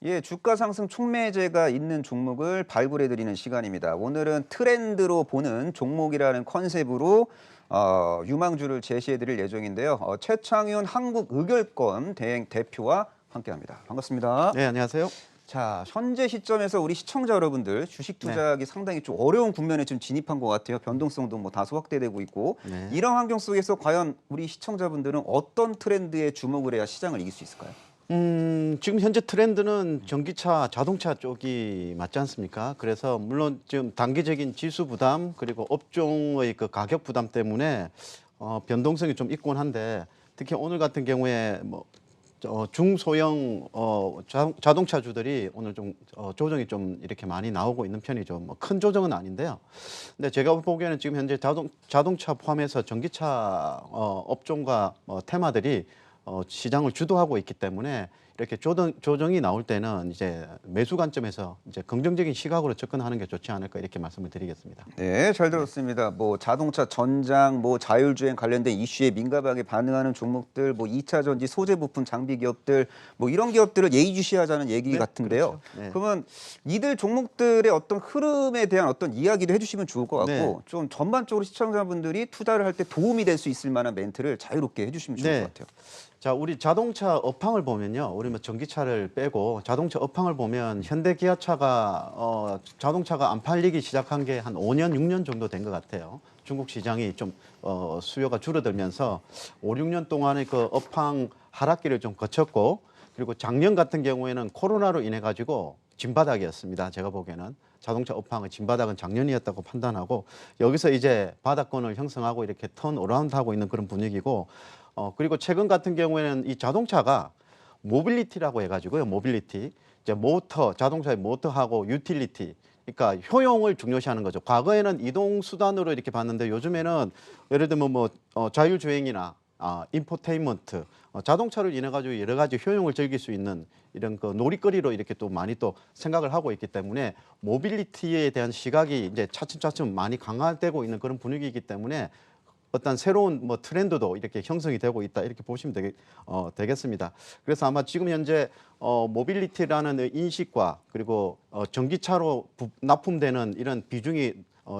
예, 주가 상승 촉매제가 있는 종목을 발굴해드리는 시간입니다. 오늘은 트렌드로 보는 종목이라는 컨셉으로 유망주를 제시해드릴 예정인데요. 최창윤 한국의결권 대표와 함께합니다. 반갑습니다. 네, 안녕하세요. 자, 현재 시점에서 우리 시청자 여러분들 주식 네. 투자하기 상당히 좀 어려운 국면에 좀 진입한 것 같아요. 변동성도 뭐 다소 확대되고 있고 네. 이런 환경 속에서 과연 우리 시청자분들은 어떤 트렌드에 주목을 해야 시장을 이길 수 있을까요? 지금 현재 트렌드는 전기차, 자동차 쪽이 맞지 않습니까? 그래서 물론 지금 단기적인 지수 부담 그리고 업종의 그 가격 부담 때문에 변동성이 좀 있곤 한데 특히 오늘 같은 경우에 뭐 중소형 자동차주들이 오늘 좀 조정이 좀 이렇게 많이 나오고 있는 편이죠. 뭐 큰 조정은 아닌데요. 근데 제가 보기에는 지금 현재 자동차 포함해서 전기차 업종과 테마들이 시장을 주도하고 있기 때문에 이렇게 조정이 나올 때는 이제 매수 관점에서 이제 긍정적인 시각으로 접근하는 게 좋지 않을까 이렇게 말씀을 드리겠습니다. 네, 잘 들었습니다. 뭐 자동차 전장, 뭐 자율주행 관련된 이슈에 민감하게 반응하는 종목들, 뭐 2차 전지 소재 부품 장비 기업들, 뭐 이런 기업들을 예의주시하자는 얘기 네, 같은데요. 그렇죠. 네. 그러면 이들 종목들의 어떤 흐름에 대한 어떤 이야기도 해주시면 좋을 것 같고 네. 좀 전반적으로 시청자분들이 투자를 할 때 도움이 될 수 있을 만한 멘트를 자유롭게 해주시면 좋을 네. 것 같아요. 자, 우리 자동차 업황을 보면요. 우리 뭐 전기차를 빼고 자동차 업황을 보면 현대 기아차가 자동차가 안 팔리기 시작한 게 한 5년, 6년 정도 된 것 같아요. 중국 시장이 좀 수요가 줄어들면서 5, 6년 동안의 그 업황 하락기를 좀 거쳤고 그리고 작년 같은 경우에는 코로나로 인해 가지고 진바닥이었습니다. 제가 보기에는 자동차 업황의 진바닥은 작년이었다고 판단하고 여기서 이제 바닥권을 형성하고 이렇게 턴 어라운드하고 있는 그런 분위기고 그리고 최근 같은 경우에는 이 자동차가 모빌리티라고 해가지고요. 모빌리티. 이제 모터, 자동차의 모터하고 유틸리티. 그러니까 효용을 중요시하는 거죠. 과거에는 이동 수단으로 이렇게 봤는데 요즘에는 예를 들면 뭐 자율주행이나 인포테인먼트, 자동차를 인해 가지고 여러 가지 효용을 즐길 수 있는 이런 그 놀이거리로 이렇게 또 많이 또 생각을 하고 있기 때문에 모빌리티에 대한 시각이 이제 차츰차츰 많이 강화되고 있는 그런 분위기이기 때문에 어떤 새로운 뭐 트렌드도 이렇게 형성이 되고 있다 이렇게 보시면 되겠습니다. 그래서 아마 지금 현재 모빌리티라는 인식과 그리고 전기차로 납품되는 이런 비중이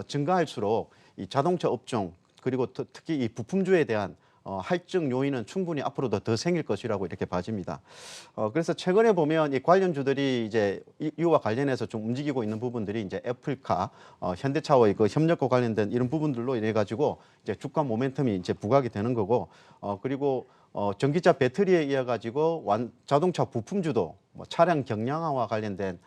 증가할수록 이 자동차 업종 그리고 특히 이 부품주에 대한 할증 요인은 충분히 앞으로도 더 생길 것이라고 이렇게 봐집니다. 그래서 최근에 보면 이 관련주들이 이제 이와 관련해서 좀 움직이고 있는 부분들이 이제 애플카, 현대차와의 그 협력과 관련된 이런 부분들로 인해 가지고 이제 주가 모멘텀이 이제 부각이 되는 거고, 그리고 전기차 배터리에 의해 가지고 자동차 부품주도 뭐 차량 경량화와 관련된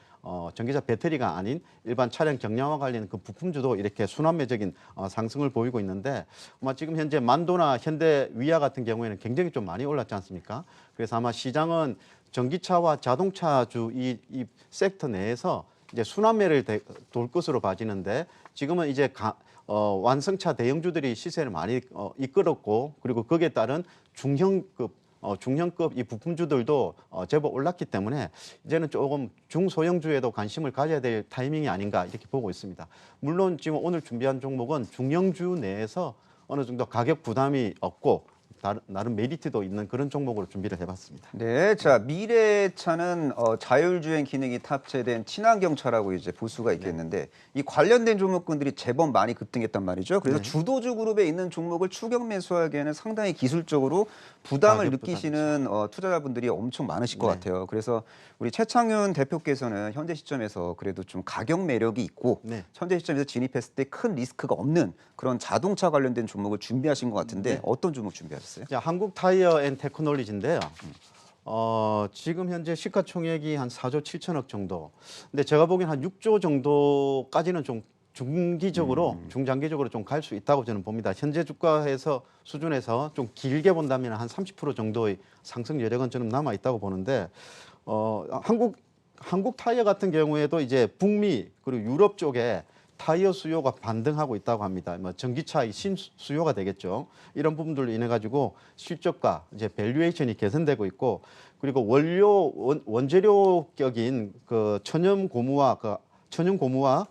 전기차 배터리가 아닌 일반 차량 경량화 관련 그 부품주도 이렇게 순환매적인 상승을 보이고 있는데 아마 지금 현재 만도나 현대 위아 같은 경우에는 굉장히 좀 많이 올랐지 않습니까? 그래서 아마 시장은 전기차와 자동차주 이 섹터 내에서 이제 순환매를 돌 것으로 봐지는데 지금은 이제 완성차 대형주들이 시세를 많이 이끌었고 그리고 거기에 따른 중형급 이 부품주들도 제법 올랐기 때문에 이제는 조금 중소형주에도 관심을 가져야 될 타이밍이 아닌가 이렇게 보고 있습니다. 물론 지금 오늘 준비한 종목은 중형주 내에서 어느 정도 가격 부담이 없고 나름 메리트도 있는 그런 종목으로 준비를 해봤습니다. 네, 자 미래차는 자율주행 기능이 탑재된 친환경차라고 이제 볼 수가 있겠는데 이 관련된 종목군들이 제법 많이 급등했단 말이죠. 그래서 네. 주도주 그룹에 있는 종목을 추격 매수하기에는 상당히 기술적으로 부담을 가격 느끼시는 투자자분들이 엄청 많으실 것 네. 같아요. 그래서 우리 최창윤 대표께서는 현재 시점에서 그래도 좀 가격 매력이 있고 네. 현재 시점에서 진입했을 때 큰 리스크가 없는 그런 자동차 관련된 종목을 준비하신 것 같은데 네. 어떤 종목 준비하셨어요? 자, 한국 타이어 앤 테크놀리지인데요. 지금 현재 시가총액이 한 4조 7천억 정도. 근데 제가 보기엔 한 6조 정도까지는 좀 중장기적으로 좀 갈 수 있다고 저는 봅니다. 현재 주가에서 수준에서 좀 길게 본다면 한 30% 정도의 상승 여력은 저는 남아 있다고 보는데 한국 타이어 같은 경우에도 이제 북미 그리고 유럽 쪽에 타이어 수요가 반등하고 있다고 합니다. 뭐 전기차의 신수요가 되겠죠. 이런 부분들로 인해 가지고 실적과 이제 밸류에이션이 개선되고 있고 그리고 원재료격인 그 천연 고무와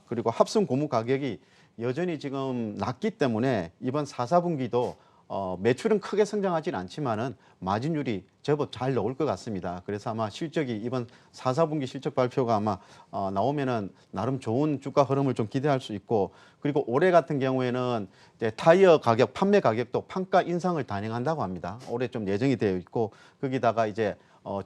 그리고 합성 고무 가격이 여전히 지금 낮기 때문에 이번 4, 4분기도 매출은 크게 성장하지는 않지만은 마진율이 제법 잘 나올 것 같습니다. 그래서 아마 실적이 이번 4, 4분기 실적 발표가 아마 나오면은 나름 좋은 주가 흐름을 좀 기대할 수 있고, 그리고 올해 같은 경우에는 이제 타이어 가격, 판매 가격도 판가 인상을 단행한다고 합니다. 올해 좀 예정이 되어 있고, 거기다가 이제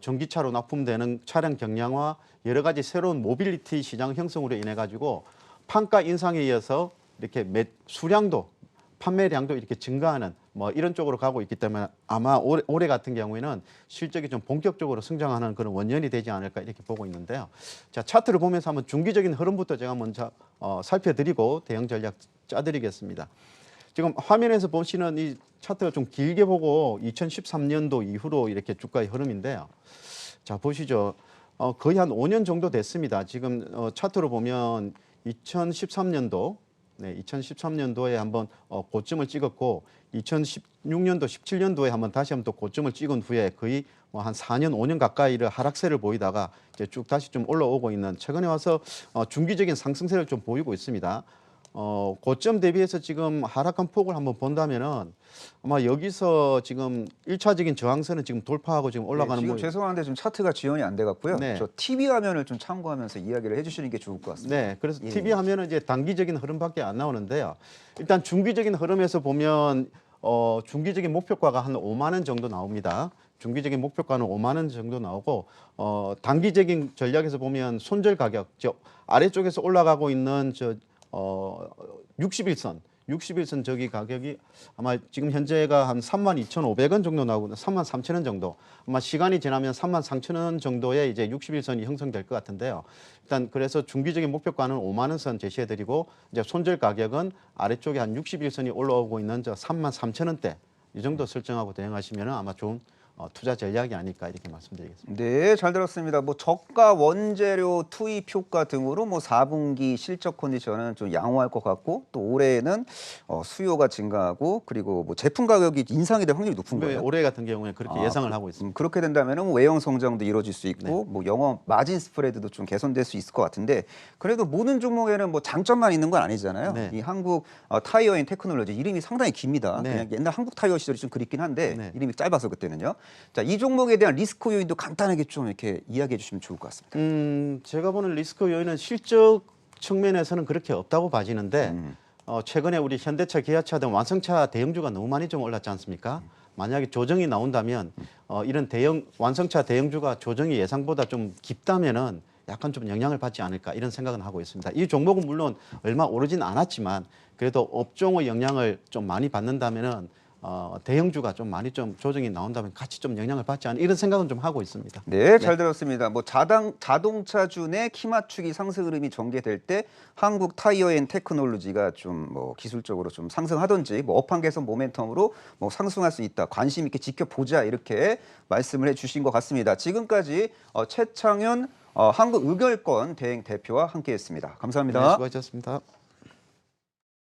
전기차로 납품되는 차량 경량화, 여러 가지 새로운 모빌리티 시장 형성으로 인해 가지고 판가 인상에 이어서 이렇게 수량도 판매량도 이렇게 증가하는 뭐 이런 쪽으로 가고 있기 때문에 아마 올해 같은 경우에는 실적이 좀 본격적으로 성장하는 그런 원년이 되지 않을까 이렇게 보고 있는데요. 자, 차트를 보면서 한번 중기적인 흐름부터 제가 먼저 살펴드리고 대응 전략 짜드리겠습니다. 지금 화면에서 보시는 이 차트가 좀 길게 보고 2013년도 이후로 이렇게 주가의 흐름인데요. 자, 보시죠. 거의 한 5년 정도 됐습니다. 지금 차트로 보면 2013년도, 네, 2013년도에 한번 고점을 찍었고 2016년도, 17년도에 한번 다시 한번 또 고점을 찍은 후에 거의 뭐 한 4년, 5년 가까이를 하락세를 보이다가 이제 쭉 다시 좀 올라오고 있는, 최근에 와서 중기적인 상승세를 좀 보이고 있습니다. 고점 대비해서 지금 하락한 폭을 한번 본다면은 아마 여기서 지금 1차적인 저항선은 지금 돌파하고 지금 올라가는 지금 모습. 죄송한데 지금 차트가 지원이 안 돼 갖고요. 네. 저 TV 화면을 좀 참고하면서 이야기를 해주시는 게 좋을 것 같습니다. 네, 그래서 예, TV 하면은 이제 단기적인 흐름밖에 안 나오는데요. 일단 중기적인 흐름에서 보면 중기적인 목표가가 한 5만 원 정도 나옵니다. 중기적인 목표가는 5만 원 정도 나오고 단기적인 전략에서 보면 손절 가격, 저 아래쪽에서 올라가고 있는 60일선 저기 가격이 아마 지금 현재가 한 32,500원 정도 나오고 33,000원 정도, 아마 시간이 지나면 33,000원 정도의 이제 60일선이 형성될 것 같은데요. 일단 그래서 중기적인 목표가는 5만 원 선 제시해드리고, 이제 손절 가격은 아래쪽에 한 60일선이 올라오고 있는 저 33,000원대 이 정도 설정하고 대응하시면 아마 좋은 투자 전략이 아닐까 이렇게 말씀드리겠습니다. 네, 잘 들었습니다. 뭐 저가 원재료 투입 효과 등으로 뭐 4분기 실적 컨디션은 좀 양호할 것 같고, 또 올해는 수요가 증가하고, 그리고 뭐 제품 가격이 인상이 될 확률이 높은 거예요. 올해 같은 경우에 그렇게 예상을 하고 있습니다. 그렇게 된다면 외형 성장도 이루어질 수 있고, 뭐 영업 마진 스프레드도 좀 개선될 수 있을 것 같은데, 그래도 모든 종목에는 뭐 장점만 있는 건 아니잖아요. 네. 이 한국 타이어 앤 테크놀로지 이름이 상당히 깁니다. 네. 그냥 옛날 한국 타이어 시절이 좀 그립긴 한데 네. 이름이 짧아서 그때는요. 자, 이 종목에 대한 리스크 요인도 간단하게 좀 이렇게 이야기해 주시면 좋을 것 같습니다. 제가 보는 리스크 요인은 실적 측면에서는 그렇게 없다고 봐지는데, 최근에 우리 현대차, 기아차 등 완성차 대형주가 너무 많이 좀 올랐지 않습니까? 만약에 조정이 나온다면 이런 완성차 대형주가 조정이 예상보다 좀 깊다면은 약간 좀 영향을 받지 않을까 이런 생각은 하고 있습니다. 이 종목은 물론 얼마 오르진 않았지만 그래도 업종의 영향을 좀 많이 받는다면은 대형주가 좀 많이 좀 조정이 나온다면 같이 좀 영향을 받지 않을까 이런 생각은 좀 하고 있습니다. 네, 잘 들었습니다. 뭐 자동차주 내 키 맞추기 상승 흐름이 전개될 때 한국 타이어 앤 테크놀로지가 좀 뭐 기술적으로 좀 상승하든지 뭐 업황 개선 모멘텀으로 뭐 상승할 수 있다. 관심 있게 지켜보자 이렇게 말씀을 해주신 것 같습니다. 지금까지 최창현 한국의결권 대행 대표와 함께했습니다. 감사합니다. 네, 수고하셨습니다.